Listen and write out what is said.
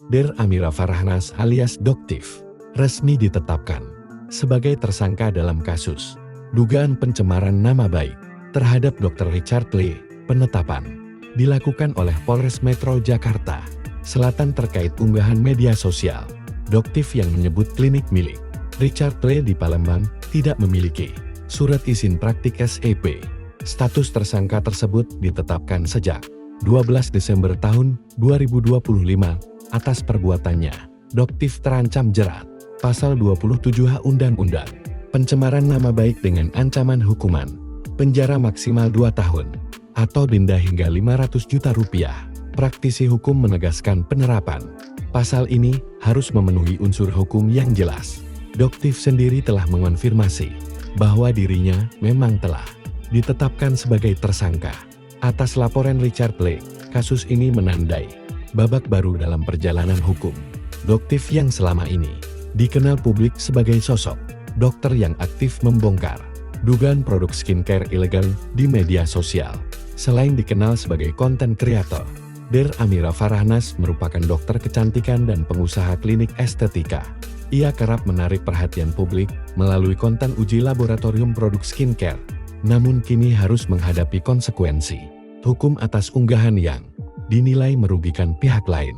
Der Amira Farahnas alias Doktif, resmi ditetapkan sebagai tersangka dalam kasus dugaan pencemaran nama baik terhadap Dr. Richard Lee. Penetapan dilakukan oleh Polres Metro Jakarta Selatan terkait unggahan media sosial Doktif yang menyebut klinik milik Richard Lee di Palembang tidak memiliki surat izin praktik SEP. Status tersangka tersebut ditetapkan sejak 12 Desember tahun 2025. Atas perbuatannya, Doktif terancam jerat Pasal 27H Undang-Undang Pencemaran Nama Baik dengan ancaman hukuman penjara maksimal 2 tahun atau denda hingga 500 juta rupiah. Praktisi hukum menegaskan penerapan pasal ini harus memenuhi unsur hukum yang jelas. Doktif sendiri telah mengonfirmasi bahwa dirinya memang telah ditetapkan sebagai tersangka atas laporan Richard Lee. Kasus ini menandai babak baru dalam perjalanan hukum Doktif yang selama ini dikenal publik sebagai sosok dokter yang aktif membongkar dugaan produk skincare ilegal di media sosial. Selain dikenal sebagai konten kreator, Der Amira Farahnas merupakan dokter kecantikan dan pengusaha klinik estetika. Ia kerap menarik perhatian publik melalui konten uji laboratorium produk skincare. Namun kini harus menghadapi konsekuensi hukum atas unggahan yang dinilai merugikan pihak lain.